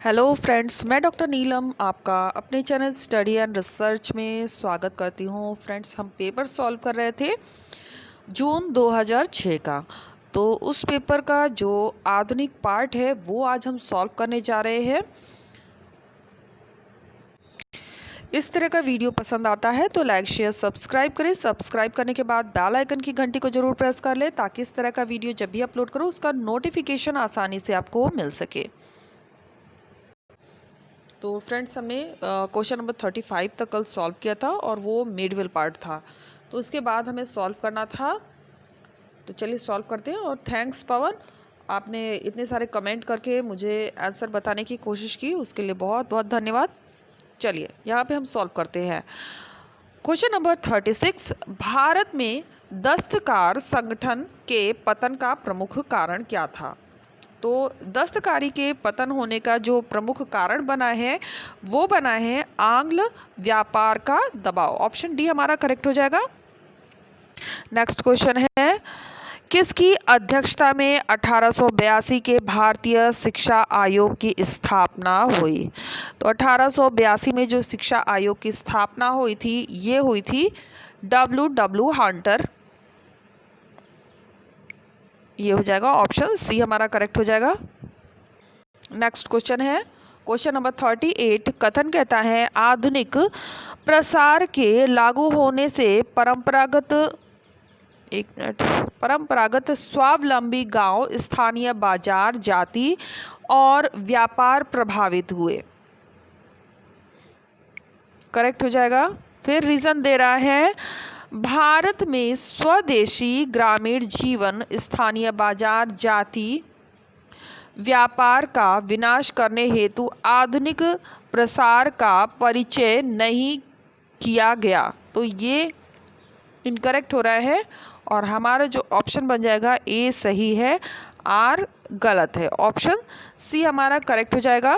Hello friends, मैं doctor नीलम आपका अपने चैनल स्टडी एंड रिसर्च में स्वागत करती हूँ। फ्रेंड्स, हम पेपर सॉल्व कर रहे थे जून 2006 का। तो उस पेपर का जो आधुनिक पार्ट है वो आज हम सॉल्व करने जा रहे हैं। इस तरह का वीडियो पसंद आता है तो लाइक शेयर सब्सक्राइब करें। सब्सक्राइब करने के बाद बेल आइकन की घंटी को जरूर प्रेस कर लें ताकि इस तरह का वीडियो जब भी अपलोड करो उसका नोटिफिकेशन आसानी से आपको मिल सके। तो फ्रेंड्स, हमने क्वेश्चन नंबर 35 तक कल सॉल्व किया था और वो मिडविल पार्ट था। तो उसके बाद हमें सॉल्व करना था। तो चलिए सॉल्व करते हैं। और थैंक्स पवन, आपने इतने सारे कमेंट करके मुझे आंसर बताने की कोशिश की, उसके लिए बहुत बहुत धन्यवाद। चलिए यहाँ पे हम सॉल्व करते हैं। क्वेश्चन नंबर 36, भारत में दस्तकार संगठन के पतन का प्रमुख कारण क्या था? तो दस्तकारी के पतन होने का जो प्रमुख कारण बना है वो बना है आंग्ल व्यापार का दबाव। ऑप्शन डी हमारा करेक्ट हो जाएगा। नेक्स्ट क्वेश्चन है, किसकी अध्यक्षता में 1882 के भारतीय शिक्षा आयोग की स्थापना हुई? तो 1882 में जो शिक्षा आयोग की स्थापना हुई थी ये हुई थी डब्ल्यू हंटर। ये हो जाएगा ऑप्शन सी हमारा करेक्ट हो जाएगा। नेक्स्ट क्वेश्चन है क्वेश्चन नंबर 38। कथन कहता है आधुनिक प्रसार के लागू होने से परंपरागत स्वावलंबी गांव, स्थानीय बाजार, जाति और व्यापार प्रभावित हुए। करेक्ट हो जाएगा। फिर रीजन दे रहा है, भारत में स्वदेशी ग्रामीण जीवन, स्थानीय बाजार, जाति व्यापार का विनाश करने हेतु आधुनिक प्रसार का परिचय नहीं किया गया। तो ये इनकरेक्ट हो रहा है और हमारा जो ऑप्शन बन जाएगा ए सही है, आर गलत है। ऑप्शन सी हमारा करेक्ट हो जाएगा।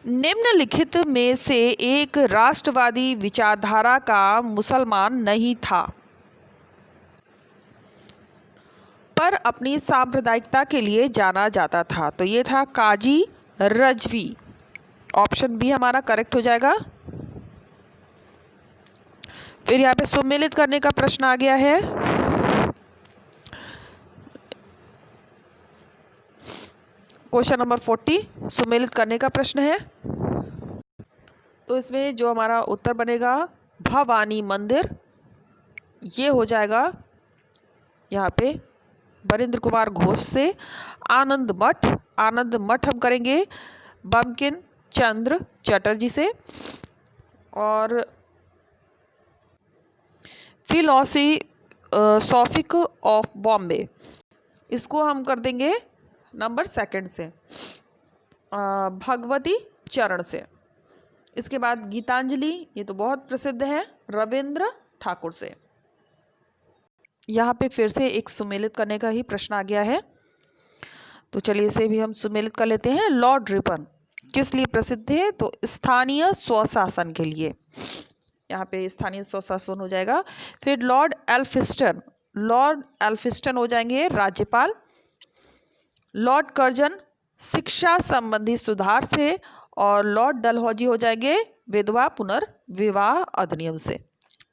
निम्नलिखित में से एक राष्ट्रवादी विचारधारा का मुसलमान नहीं था पर अपनी सांप्रदायिकता के लिए जाना जाता था। तो ये था काजी रजवी। ऑप्शन बी हमारा करेक्ट हो जाएगा। फिर यहाँ पे सुमेलित करने का प्रश्न आ गया है। क्वेश्चन नंबर 40 सुमेलित करने का प्रश्न है। तो इसमें जो हमारा उत्तर बनेगा भवानी मंदिर, ये हो जाएगा यहाँ पे वरिंद्र कुमार घोष से। आनंद मठ हम करेंगे बंकिम चंद्र चटर्जी से। और फिलोसॉफिक ऑफ बॉम्बे, इसको हम कर देंगे नंबर 2 से, भगवती चरण से। इसके बाद गीतांजलि, ये तो बहुत प्रसिद्ध है, रविंद्र ठाकुर से। यहाँ पे फिर से एक सुमेलित करने का ही प्रश्न आ गया है। तो चलिए इसे भी हम सुमेलित कर लेते हैं। लॉर्ड रिपन किस लिए प्रसिद्ध है? तो स्थानीय स्वशासन के लिए। यहाँ पे स्थानीय स्वशासन हो जाएगा। फिर लॉर्ड एल्फिस्टन हो जाएंगे राज्यपाल। लॉर्ड कर्जन शिक्षा संबंधी सुधार से। और लॉर्ड डलहौजी हो जाएंगे विधवा पुनर्विवाह अधिनियम से।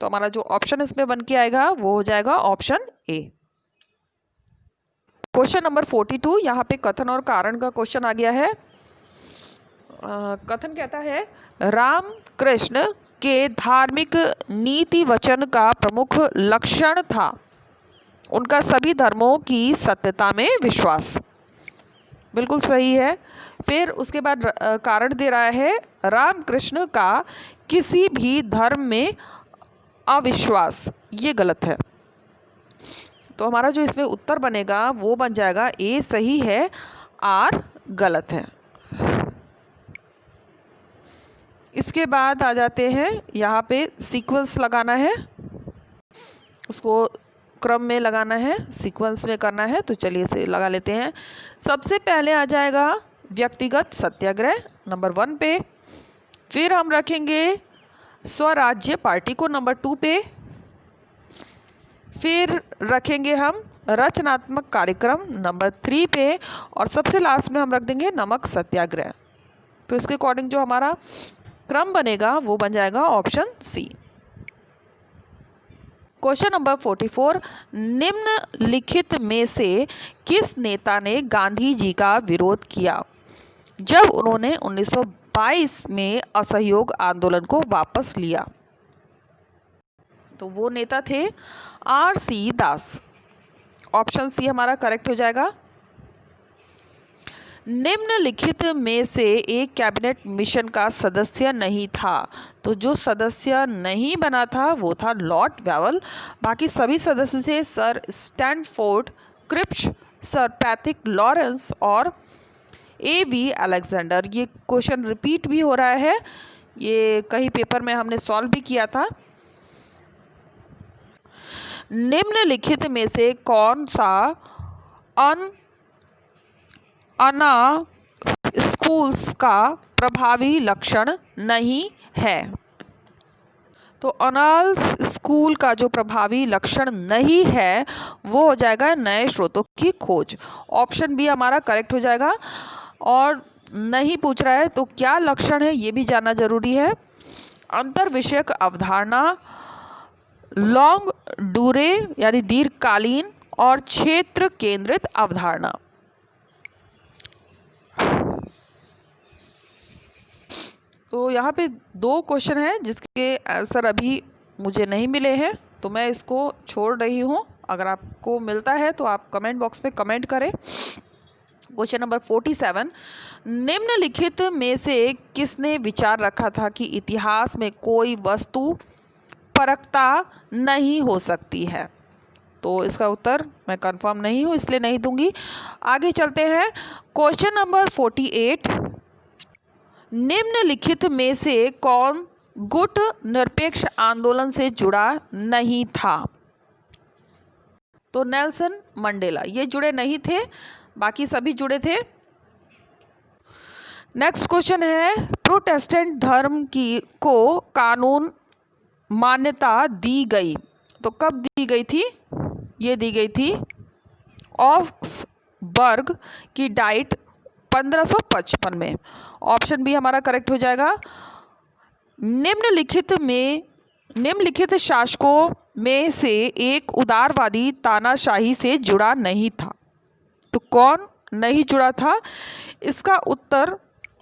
तो हमारा जो ऑप्शन इसमें बन के आएगा वो हो जाएगा ऑप्शन ए। क्वेश्चन नंबर 42, यहाँ पे कथन और कारण का क्वेश्चन आ गया है। कथन कहता है रामकृष्ण के धार्मिक नीति वचन का प्रमुख लक्षण था उनका सभी धर्मों की सत्यता में विश्वास। बिल्कुल सही है। फिर उसके बाद कारण दे रहा है रामकृष्ण का किसी भी धर्म में अविश्वास, ये गलत है। तो हमारा जो इसमें उत्तर बनेगा वो बन जाएगा ए सही है, आर गलत है। इसके बाद आ जाते हैं, यहाँ पे सीक्वेंस लगाना है, उसको क्रम में लगाना है, सीक्वेंस में करना है। तो चलिए इसे लगा लेते हैं। सबसे पहले आ जाएगा व्यक्तिगत सत्याग्रह नंबर 1 पे। फिर हम रखेंगे स्वराज्य पार्टी को नंबर 2 पे। फिर रखेंगे हम रचनात्मक कार्यक्रम नंबर 3 पे, और सबसे लास्ट में हम रख देंगे नमक सत्याग्रह। तो इसके अकॉर्डिंग जो हमारा क्रम बनेगा वो बन जाएगा ऑप्शन सी। क्वेश्चन नंबर 44, निम्नलिखित में से किस नेता ने गांधी जी का विरोध किया जब उन्होंने 1922 में असहयोग आंदोलन को वापस लिया? तो वो नेता थे आर.सी. दास। ऑप्शन सी हमारा करेक्ट हो जाएगा। निम्नलिखित में से एक कैबिनेट मिशन का सदस्य नहीं था। तो जो सदस्य नहीं बना था वो था लॉर्ड वेवल। बाकी सभी सदस्य थे sir Stanford Cripps, sir Patrick Lawrence और ए.वी. अलेक्जेंडर। ये क्वेश्चन रिपीट भी हो रहा है, ये कई पेपर में हमने सॉल्व भी किया था। निम्नलिखित में से कौन सा अना स्कूल्स का प्रभावी लक्षण नहीं है? तो अनाल्स स्कूल का जो प्रभावी लक्षण नहीं है वो हो जाएगा नए स्रोतों की खोज। ऑप्शन बी हमारा करेक्ट हो जाएगा। और नहीं पूछ रहा है तो क्या लक्षण है ये भी जानना जरूरी है। अंतर विषयक अवधारणा, लॉन्ग डूरे यानी दीर्घकालीन, और क्षेत्र केंद्रित अवधारणा। तो यहाँ पे 2 क्वेश्चन हैं जिसके आंसर अभी मुझे नहीं मिले हैं, तो मैं इसको छोड़ रही हूँ। अगर आपको मिलता है तो आप कमेंट बॉक्स में कमेंट करें। क्वेश्चन नंबर 47, निम्नलिखित में से किसने विचार रखा था कि इतिहास में कोई वस्तु परखता नहीं हो सकती है? तो इसका उत्तर मैं कंफर्म नहीं हूँ इसलिए नहीं दूंगी। आगे चलते हैं। क्वेश्चन नंबर 48, निम्नलिखित में से कौन गुट निरपेक्ष आंदोलन से जुड़ा नहीं था? तो नेल्सन मंडेला, ये जुड़े नहीं थे, बाकी सभी जुड़े थे। नेक्स्ट क्वेश्चन है, प्रोटेस्टेंट धर्म को कानून मान्यता दी गई तो कब दी गई थी? ये दी गई थी ऑक्सबर्ग की डाइट 1555 में। ऑप्शन बी हमारा करेक्ट हो जाएगा। निम्नलिखित शासकों में से एक उदारवादी तानाशाही से जुड़ा नहीं था। तो कौन नहीं जुड़ा था? इसका उत्तर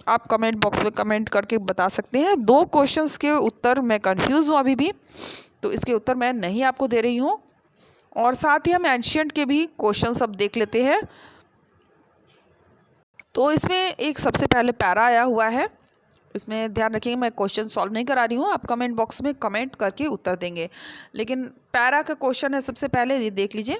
आप कमेंट बॉक्स में कमेंट करके बता सकते हैं। 2 क्वेश्चंस के उत्तर मैं कंफ्यूज हूँ अभी भी, तो इसके उत्तर मैं नहीं आपको दे रही हूँ। और साथ ही हम एंशिएंट के भी क्वेश्चंस अब देख लेते हैं। तो इसमें एक सबसे पहले पैरा आया हुआ है, इसमें ध्यान रखिए मैं क्वेश्चन सॉल्व नहीं करा रही हूँ, आप कमेंट बॉक्स में कमेंट करके उत्तर देंगे। लेकिन पैरा का क्वेश्चन है सबसे पहले, ये देख लीजिए।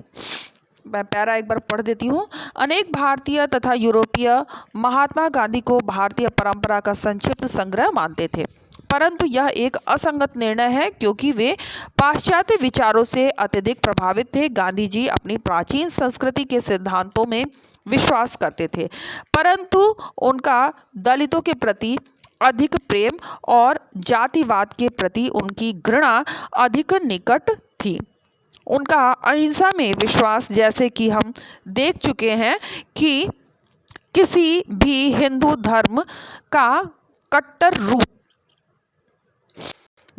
मैं पैरा एक बार पढ़ देती हूँ। अनेक भारतीय तथा यूरोपीय महात्मा गांधी को भारतीय परंपरा का संक्षिप्त संग्रह मानते थे, परंतु यह एक असंगत निर्णय है क्योंकि वे पाश्चात्य विचारों से अत्यधिक प्रभावित थे। गांधी जी अपनी प्राचीन संस्कृति के सिद्धांतों में विश्वास करते थे, परंतु उनका दलितों के प्रति अधिक प्रेम और जातिवाद के प्रति उनकी घृणा अधिक निकट थी। उनका अहिंसा में विश्वास, जैसे कि हम देख चुके हैं कि किसी भी हिंदू धर्म का कट्टर रूप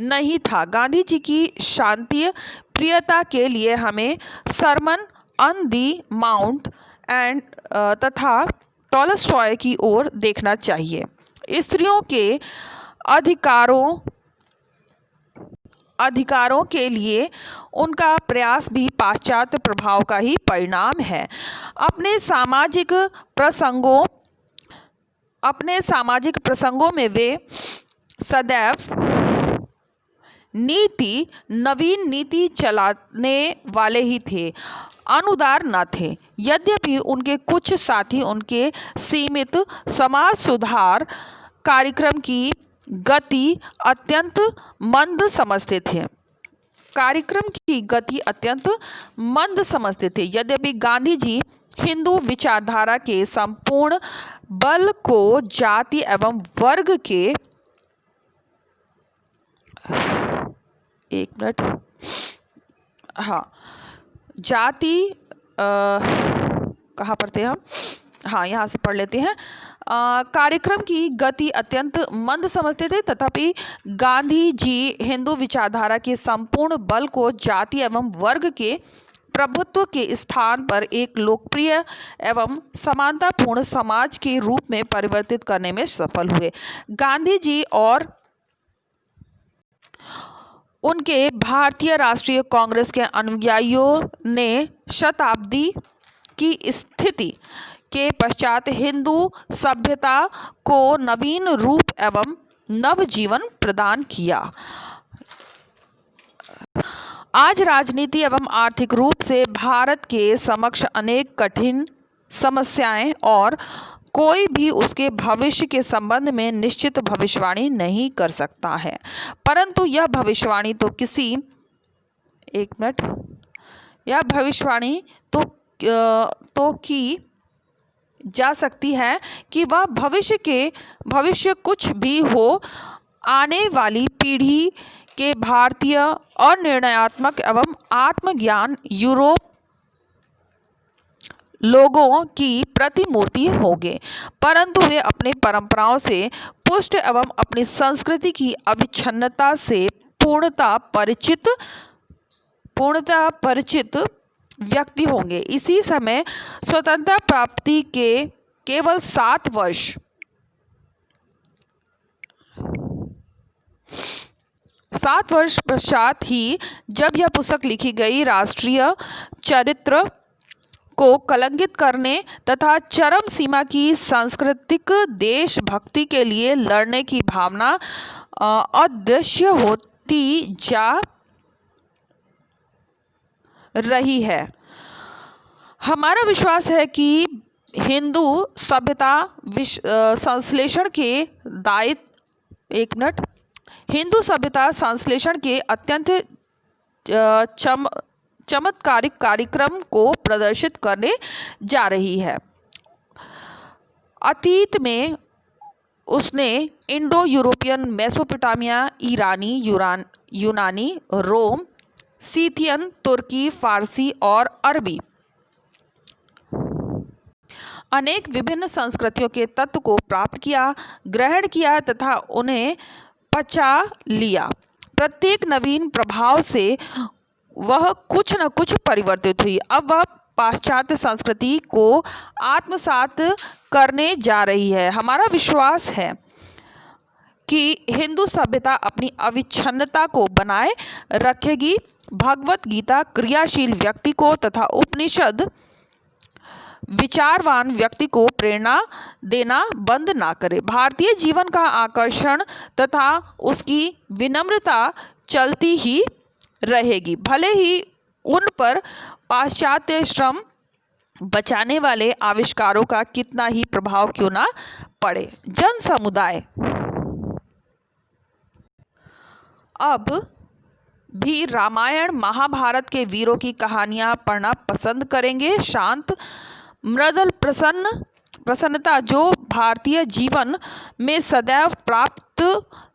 नहीं था। गांधी जी की शांति प्रियता के लिए हमें Sermon on the Mount and तथा टॉलस्टॉय की ओर देखना चाहिए। स्त्रियों के अधिकारों के लिए उनका प्रयास भी पाश्चात्य प्रभाव का ही परिणाम है। अपने सामाजिक प्रसंगों में वे सदैव नवीन नीति चलाने वाले ही थे, अनुदार न थे। यद्यपि उनके कुछ साथी उनके सीमित समाज सुधार कार्यक्रम की गति अत्यंत मंद समझते थे। यद्यपि गांधी जी हिंदू विचारधारा के संपूर्ण बल को जाति एवं वर्ग के जाति कहाँ पढ़ते हैं हम, हाँ यहाँ से पढ़ लेते हैं। कार्यक्रम की गति अत्यंत मंद समझते थे, तथापि गांधी जी हिंदू विचारधारा के संपूर्ण बल को जाति एवं वर्ग के प्रभुत्व के स्थान पर एक लोकप्रिय एवं समानतापूर्ण समाज के रूप में परिवर्तित करने में सफल हुए। गांधी जी और उनके भारतीय राष्ट्रीय कांग्रेस के अनुयायियों ने शताब्दी की स्थिति के पश्चात हिंदू सभ्यता को नवीन रूप एवं नवजीवन प्रदान किया। आज राजनीति एवं आर्थिक रूप से भारत के समक्ष अनेक कठिन समस्याएं और कोई भी उसके भविष्य के संबंध में निश्चित भविष्यवाणी नहीं कर सकता है, परंतु यह भविष्यवाणी तो की जा सकती है कि वह भविष्य कुछ भी हो, आने वाली पीढ़ी के भारतीय और निर्णयात्मक एवं आत्मज्ञान यूरोप लोगों की प्रतिमूर्ति होंगे, परंतु वे अपने परंपराओं से पुष्ट एवं अपनी संस्कृति की अविच्छिन्नता से पूर्णता परिचित व्यक्ति होंगे। इसी समय स्वतंत्रता प्राप्ति के केवल 7 वर्ष पश्चात ही जब यह पुस्तक लिखी गई, राष्ट्रीय चरित्र को कलंकित करने तथा चरम सीमा की सांस्कृतिक देशभक्ति के लिए लड़ने की भावना अदृश्य होती जा रही है। हमारा विश्वास है कि हिंदू सभ्यता संश्लेषण के अत्यंत चमत्कारिक कार्यक्रम को प्रदर्शित करने जा रही है। अतीत में उसने इंडो यूरोपियन, मेसोपोटामिया, ईरानी, यूनानी, रोम, सीथियन, तुर्की, फारसी और अरबी अनेक विभिन्न संस्कृतियों के तत्व को प्राप्त किया, ग्रहण किया तथा उन्हें पचा लिया। प्रत्येक नवीन प्रभाव से वह कुछ न कुछ परिवर्तित हुई। अब वह पाश्चात्य संस्कृति को आत्मसात करने जा रही है। हमारा विश्वास है कि हिंदू सभ्यता अपनी अविच्छिन्नता को बनाए रखेगी। भगवत गीता क्रियाशील व्यक्ति को तथा उपनिषद विचारवान व्यक्ति को प्रेरणा देना बंद ना करे। भारतीय जीवन का आकर्षण तथा उसकी विनम्रता चलती ही रहेगी, भले ही उन पर पाश्चात्य श्रम बचाने वाले आविष्कारों का कितना ही प्रभाव क्यों ना पड़े। जन समुदाय अब भी रामायण महाभारत के वीरों की कहानियां पढ़ना पसंद करेंगे। शांत, मृदुल, प्रसन्नता जो भारतीय जीवन में सदैव प्राप्त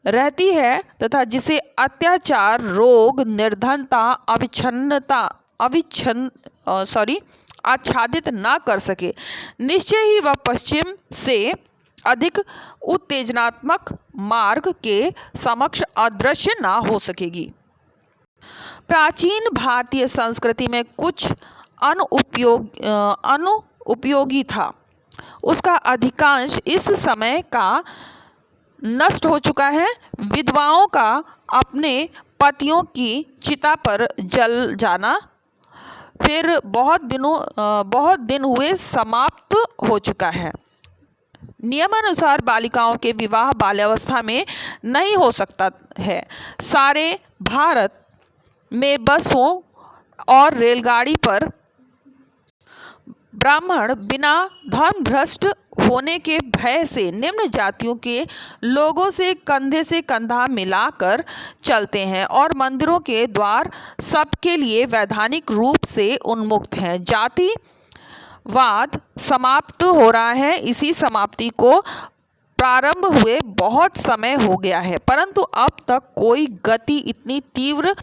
रहती है तथा जिसे अत्याचार, रोग, निर्धनता, आच्छादित ना कर सके, निश्चय ही वह पश्चिम से अधिक उत्तेजनात्मक मार्ग के समक्ष अदृश्य ना हो सकेगी। प्राचीन भारतीय संस्कृति में कुछ अनुपयोगी था, उसका अधिकांश इस समय का नष्ट हो चुका है। विधवाओं का अपने पतियों की चिता पर जल जाना फिर बहुत दिन हुए समाप्त हो चुका है। नियमानुसार बालिकाओं के विवाह बाल्यावस्था में नहीं हो सकता है। सारे भारत में बसों और रेलगाड़ी पर ब्राह्मण बिना धर्मभ्रष्ट होने के भय से निम्न जातियों के लोगों से कंधा मिलाकर चलते हैं और मंदिरों के द्वार सबके लिए वैधानिक रूप से उन्मुक्त हैं। जातिवाद समाप्त हो रहा है। इसी समाप्ति को प्रारंभ हुए बहुत समय हो गया है, परंतु अब तक कोई गति इतनी तीव्र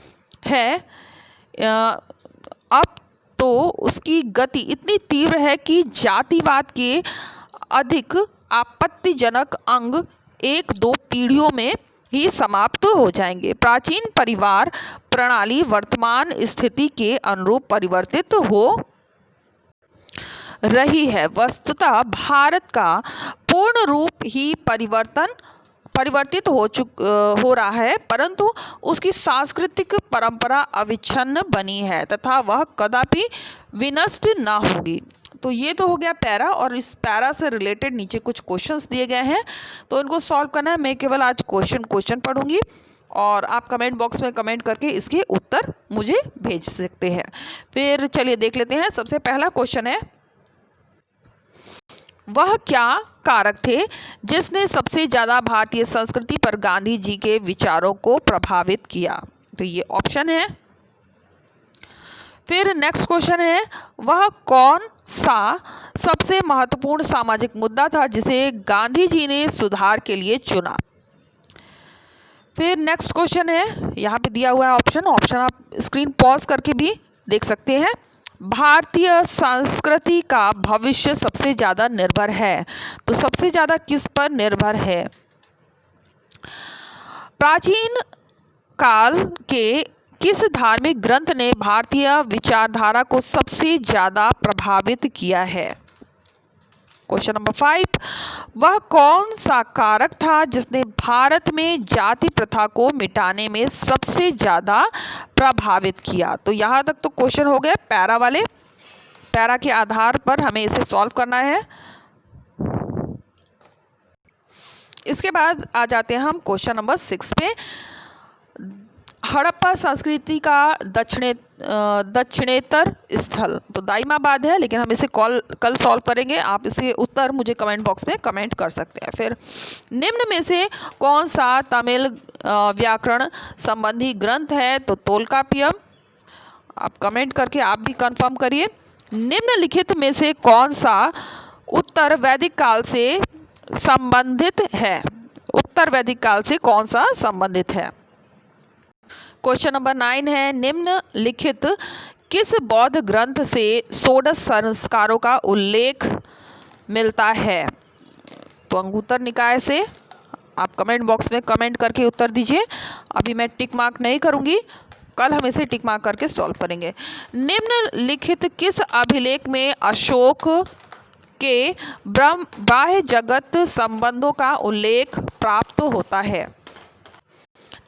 है, अब तो उसकी गति इतनी तीव्र है कि जातिवाद के अधिक आपत्तिजनक अंग 1-2 पीढ़ियों में ही समाप्त हो जाएंगे। प्राचीन परिवार प्रणाली वर्तमान स्थिति के अनुरूप परिवर्तित हो रही है। वस्तुतः भारत का पूर्ण रूप ही परिवर्तित हो रहा है, परंतु उसकी सांस्कृतिक परंपरा अविच्छिन्न बनी है तथा वह कदापि विनष्ट ना होगी। तो ये तो हो गया पैरा, और इस पैरा से रिलेटेड नीचे कुछ क्वेश्चंस दिए गए हैं, तो इनको सॉल्व करना है। मैं केवल आज क्वेश्चन पढ़ूंगी और आप कमेंट बॉक्स में कमेंट करके इसके उत्तर मुझे भेज सकते हैं। फिर चलिए देख लेते हैं। सबसे पहला क्वेश्चन है, वह क्या कारक थे जिसने सबसे ज़्यादा भारतीय संस्कृति पर गांधी जी के विचारों को प्रभावित किया? तो ये ऑप्शन है। फिर नेक्स्ट क्वेश्चन है, वह कौन सा सबसे महत्वपूर्ण सामाजिक मुद्दा था जिसे गांधी जी ने सुधार के लिए चुना? फिर नेक्स्ट क्वेश्चन है, यहाँ पे दिया हुआ है ऑप्शन आप स्क्रीन पॉज करके भी देख सकते हैं। भारतीय संस्कृति का भविष्य सबसे ज़्यादा निर्भर है, तो सबसे ज़्यादा किस पर निर्भर है? प्राचीन काल के किस धार्मिक ग्रंथ ने भारतीय विचारधारा को सबसे ज़्यादा प्रभावित किया है? क्वेश्चन नंबर 5, वह कौन सा कारक था जिसने भारत में जाति प्रथा को मिटाने में सबसे ज़्यादा प्रभावित किया? तो यहाँ तक तो क्वेश्चन हो गए पैरा वाले। पैरा के आधार पर हमें इसे सॉल्व करना है। इसके बाद आ जाते हैं हम क्वेश्चन नंबर 6 पे। हड़प्पा संस्कृति का दक्षिणेतर स्थल, तो दाइमाबाद है, लेकिन हम इसे कल सॉल्व करेंगे। आप इसके उत्तर मुझे कमेंट बॉक्स में कमेंट कर सकते हैं। फिर निम्न में से कौन सा तमिल व्याकरण संबंधी ग्रंथ है? तो तोल्काप्पियम। आप कमेंट करके आप भी कंफर्म करिए। निम्नलिखित में से कौन सा उत्तर वैदिक काल से संबंधित है? उत्तर वैदिक काल से कौन सा संबंधित है? क्वेश्चन नंबर 9 है, निम्नलिखित किस बौद्ध ग्रंथ से षोडश संस्कारों का उल्लेख मिलता है? तो अंगुत्तर निकाय से। आप कमेंट बॉक्स में कमेंट करके उत्तर दीजिए। अभी मैं टिक मार्क नहीं करूंगी, कल हम इसे टिक मार्क करके सॉल्व करेंगे। निम्नलिखित किस अभिलेख में अशोक के बाह्य जगत संबंधों का उल्लेख प्राप्त होता है?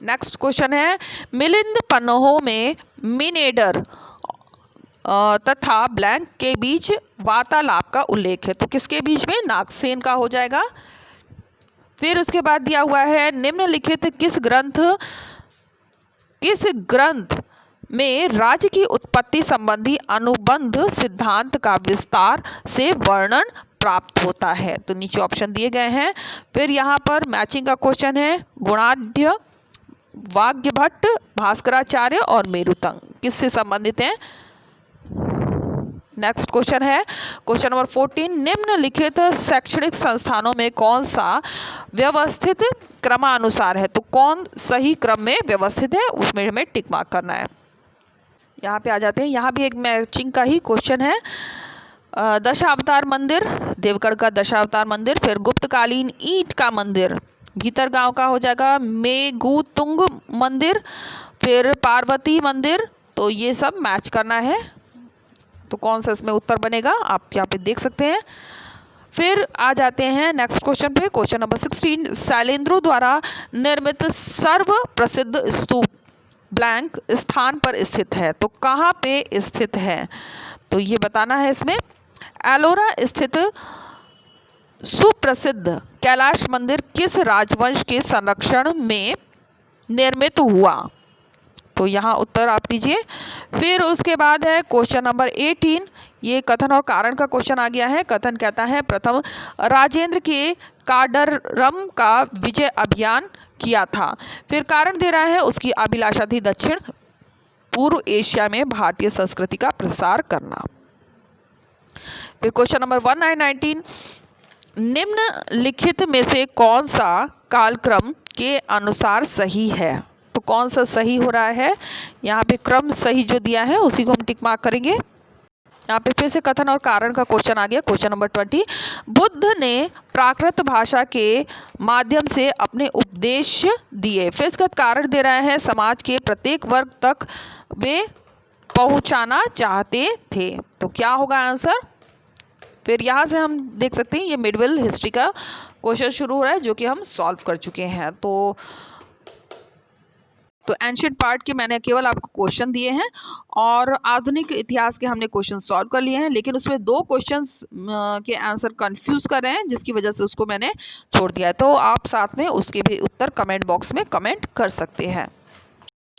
नेक्स्ट क्वेश्चन है, मिलिंद पन्नों में मिनेडर तथा ब्लैंक के बीच वार्तालाप का उल्लेख है, तो किसके बीच में? नागसेन का हो जाएगा। फिर उसके बाद दिया हुआ है, निम्नलिखित किस ग्रंथ में राज्य की उत्पत्ति संबंधी अनुबंध सिद्धांत का विस्तार से वर्णन प्राप्त होता है? तो नीचे ऑप्शन दिए गए हैं। फिर यहाँ पर मैचिंग का क्वेश्चन है, गुणाढ्य, वाग्यभट्ट, भास्कराचार्य और मेरुतंग किससे संबंधित हैं? नेक्स्ट क्वेश्चन है क्वेश्चन नंबर 14, निम्नलिखित शैक्षणिक संस्थानों में कौन सा व्यवस्थित क्रमानुसार है? तो कौन सही क्रम में व्यवस्थित है, उसमें हमें टिक मार्क करना है। यहाँ पे आ जाते हैं, यहाँ भी एक मैचिंग का ही क्वेश्चन है। दशावतार मंदिर, देवगढ़ का दशावतार मंदिर, फिर गुप्तकालीन ईंट का मंदिर भीतर गांव का हो जाएगा, मेघुतुंग मंदिर, फिर पार्वती मंदिर, तो ये सब मैच करना है। तो कौन सा इसमें उत्तर बनेगा आप यहाँ पे देख सकते हैं। फिर आ जाते हैं नेक्स्ट क्वेश्चन पे, क्वेश्चन नंबर 16, शैलेंद्रों द्वारा निर्मित सर्व प्रसिद्ध स्तूप ब्लैंक स्थान पर स्थित है, तो कहाँ पे स्थित है? तो ये बताना है इसमें। एलोरा स्थित सुप्रसिद्ध कैलाश मंदिर किस राजवंश के संरक्षण में निर्मित हुआ? तो यहाँ उत्तर आप दीजिए। फिर उसके बाद है क्वेश्चन नंबर 18, ये कथन और कारण का क्वेश्चन आ गया है। कथन कहता है, प्रथम राजेंद्र के काडरम का विजय अभियान किया था। फिर कारण दे रहा है, उसकी अभिलाषा थी दक्षिण पूर्व एशिया में भारतीय संस्कृति का प्रसार करना। फिर क्वेश्चन नंबर 19, निम्नलिखित में से कौन सा कालक्रम के अनुसार सही है? तो कौन सा सही हो रहा है? यहाँ पे क्रम सही जो दिया है उसी को हम टिक मार्क करेंगे। यहाँ पे फिर से कथन और कारण का क्वेश्चन आ गया। क्वेश्चन नंबर 20, बुद्ध ने प्राकृत भाषा के माध्यम से अपने उपदेश दिए। फिर इसका कारण दे रहा है समाज के प्रत्येक वर्ग तक वे पहुंचाना चाहते थे। तो क्या होगा आंसर? फिर यहाँ से हम देख सकते हैं ये मिडवेल हिस्ट्री का क्वेश्चन शुरू हो रहा है जो कि हम सॉल्व कर चुके हैं। तो एंशिएंट पार्ट के मैंने केवल आपको क्वेश्चन दिए हैं और आधुनिक इतिहास के हमने क्वेश्चन सॉल्व कर लिए हैं, लेकिन उसमें 2 क्वेश्चंस के आंसर कंफ्यूज कर रहे हैं जिसकी वजह से उसको मैंने छोड़ दिया है। तो आप साथ में उसके भी उत्तर कमेंट बॉक्स में कमेंट कर सकते हैं।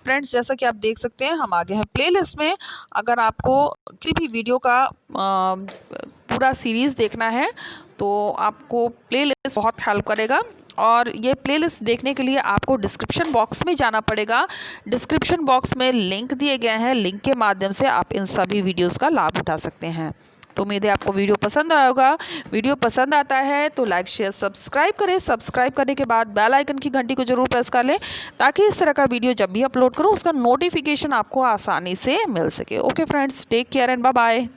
फ्रेंड्स, जैसा कि आप देख सकते हैं हम आगे हैं प्लेलिस्ट में। अगर आपको किसी भी वीडियो का पूरा सीरीज़ देखना है तो आपको प्लेलिस्ट बहुत हेल्प करेगा। और ये प्लेलिस्ट देखने के लिए आपको डिस्क्रिप्शन बॉक्स में जाना पड़ेगा। डिस्क्रिप्शन बॉक्स में लिंक दिए गए हैं, लिंक के माध्यम से आप इन सभी वीडियोस का लाभ उठा सकते हैं। तो उम्मीद है आपको वीडियो पसंद आया होगा। वीडियो पसंद आता है तो लाइक शेयर सब्सक्राइब करें। सब्सक्राइब करने के बाद बेल आइकन की घंटी को जरूर प्रेस कर लें ताकि इस तरह का वीडियो जब भी अपलोड करूँ उसका नोटिफिकेशन आपको आसानी से मिल सके। Okay friends, take care and bye bye.